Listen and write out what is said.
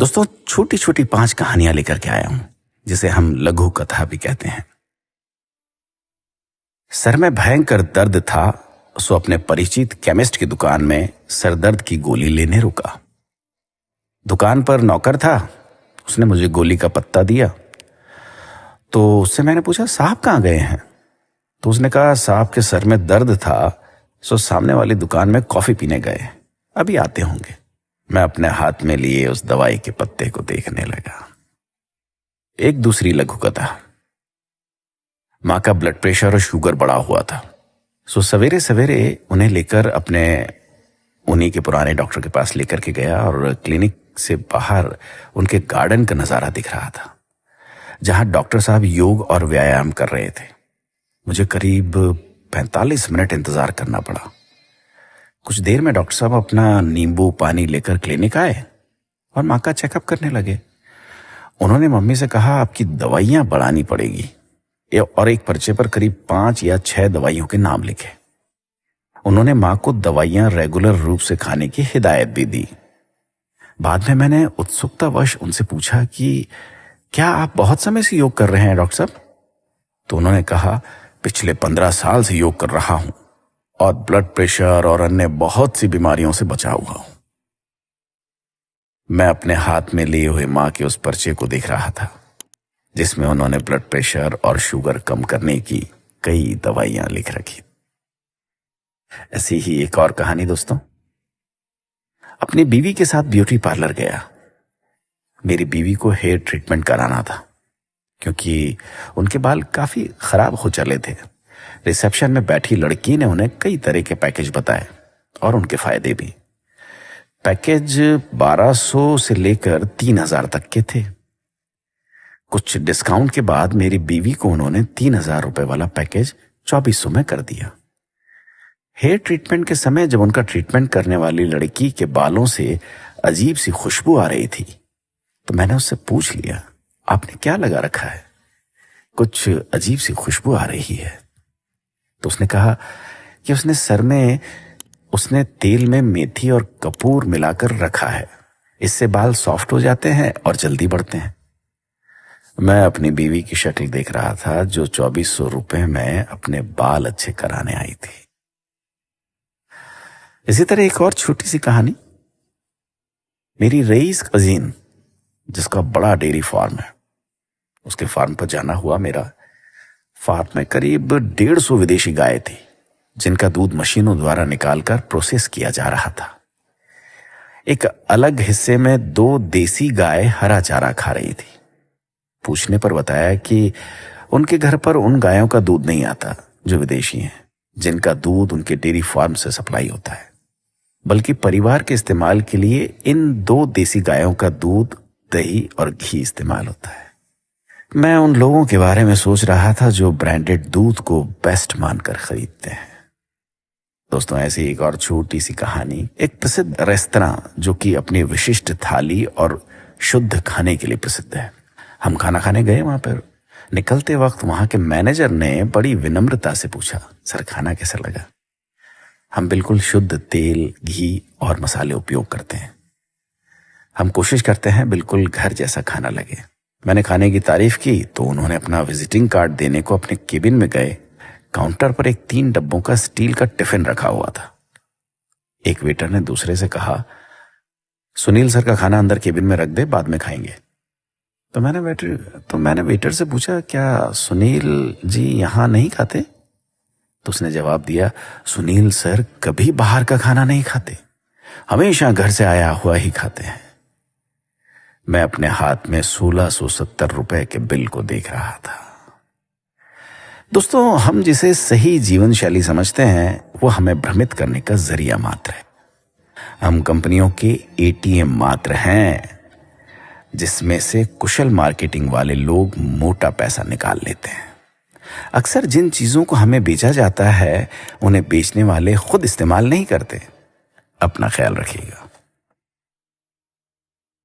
दोस्तों, छोटी छोटी 5 कहानियां लेकर के आया हूं, जिसे हम लघु कथा भी कहते हैं। सर में भयंकर दर्द था, सो अपने परिचित केमिस्ट की दुकान में सरदर्द की गोली लेने रुका। दुकान पर नौकर था, उसने मुझे गोली का पत्ता दिया। तो उससे मैंने पूछा, साहब कहाँ गए हैं? तो उसने कहा, साहब के सर में दर्द था, सो सामने वाली दुकान में कॉफी पीने गए, अभी आते होंगे। मैं अपने हाथ में लिए उस दवाई के पत्ते को देखने लगा। एक दूसरी लघु कथा। माँ का ब्लड प्रेशर और शुगर बढ़ा हुआ था, सो सवेरे सवेरे उन्हें लेकर उन्हीं के पुराने डॉक्टर के पास लेकर के गया और क्लिनिक से बाहर उनके गार्डन का नजारा दिख रहा था, जहां डॉक्टर साहब योग और व्यायाम कर रहे थे। मुझे करीब 45 मिनट इंतजार करना पड़ा। कुछ देर में डॉक्टर साहब अपना नींबू पानी लेकर क्लिनिक आए और माँ का चेकअप करने लगे। उन्होंने मम्मी से कहा, आपकी दवाइयां बढ़ानी पड़ेगी, और एक पर्चे पर करीब 5 या 6 दवाइयों के नाम लिखे। उन्होंने माँ को दवाइयां रेगुलर रूप से खाने की हिदायत भी दी। बाद में मैंने उत्सुकतावश उनसे पूछा कि क्या आप बहुत समय से योग कर रहे हैं डॉक्टर साहब? तो उन्होंने कहा, पिछले 15 साल से योग कर रहा हूं और ब्लड प्रेशर और अन्य बहुत सी बीमारियों से बचा हुआ हूं। मैं अपने हाथ में लिए हुए मां के उस पर्चे को देख रहा था, जिसमें उन्होंने ब्लड प्रेशर और शुगर कम करने की कई दवाइयां लिख रखी। ऐसी ही एक और कहानी दोस्तों। अपनी बीवी के साथ ब्यूटी पार्लर गया। मेरी बीवी को हेयर ट्रीटमेंट कराना था, क्योंकि उनके बाल काफी खराब हो चले थे। रिसेप्शन में बैठी लड़की ने उन्हें कई तरह के पैकेज बताए और उनके फायदे भी। पैकेज 1200 से लेकर 3000 तक के थे। कुछ डिस्काउंट के बाद मेरी बीवी को उन्होंने 3000 रुपए वाला पैकेज 2400 में कर दिया। हेयर ट्रीटमेंट के समय जब उनका ट्रीटमेंट करने वाली लड़की के बालों से अजीब सी खुशबू आ रही थी, तो मैंने उससे पूछ लिया, आपने क्या लगा रखा है? कुछ अजीब सी खुशबू आ रही है। तो उसने कहा कि उसने तेल में मेथी और कपूर मिलाकर रखा है, इससे बाल सॉफ्ट हो जाते हैं और जल्दी बढ़ते हैं। मैं अपनी बीवी की शक्ल देख रहा था, जो 2400 रुपए में अपने बाल अच्छे कराने आई थी। इसी तरह एक और छोटी सी कहानी। मेरी रईस कजीन, जिसका बड़ा डेयरी फार्म है, उसके फार्म पर जाना हुआ मेरा। फार्म में करीब 150 विदेशी गायें थी, जिनका दूध मशीनों द्वारा निकालकर प्रोसेस किया जा रहा था। एक अलग हिस्से में 2 देसी गाय हरा चारा खा रही थी। पूछने पर बताया कि उनके घर पर उन गायों का दूध नहीं आता जो विदेशी हैं, जिनका दूध उनके डेयरी फार्म से सप्लाई होता है, बल्कि परिवार के इस्तेमाल के लिए इन 2 देसी गायों का दूध, दही और घी इस्तेमाल होता है। मैं उन लोगों के बारे में सोच रहा था जो ब्रांडेड दूध को बेस्ट मानकर खरीदते हैं। दोस्तों, ऐसी एक और छोटी सी कहानी। एक प्रसिद्ध रेस्तरां जो कि अपनी विशिष्ट थाली और शुद्ध खाने के लिए प्रसिद्ध है। हम खाना खाने गए वहां पर। निकलते वक्त वहां के मैनेजर ने बड़ी विनम्रता से पूछा, सर खाना कैसा लगा? हम बिल्कुल शुद्ध तेल, घी और मसाले उपयोग करते हैं। हम कोशिश करते हैं बिल्कुल घर जैसा खाना लगे। मैंने खाने की तारीफ की तो उन्होंने अपना विजिटिंग कार्ड देने को अपने केबिन में गए। काउंटर पर एक 3 डब्बों का स्टील का टिफिन रखा हुआ था। एक वेटर ने दूसरे से कहा, सुनील सर का खाना अंदर केबिन में रख दे, बाद में खाएंगे। तो मैंने वेटर से पूछा, क्या सुनील जी यहां नहीं खाते? तो उसने जवाब दिया, सुनील सर कभी बाहर का खाना नहीं खाते, हमेशा घर से आया हुआ ही खाते हैं। मैं अपने हाथ में 1670 रुपए के बिल को देख रहा था। दोस्तों, हम जिसे सही जीवन शैली समझते हैं, वो हमें भ्रमित करने का जरिया मात्र है। हम कंपनियों के एटीएम मात्र हैं, जिसमें से कुशल मार्केटिंग वाले लोग मोटा पैसा निकाल लेते हैं। अक्सर जिन चीजों को हमें बेचा जाता है, उन्हें बेचने वाले खुद इस्तेमाल नहीं करते। अपना ख्याल रखिएगा।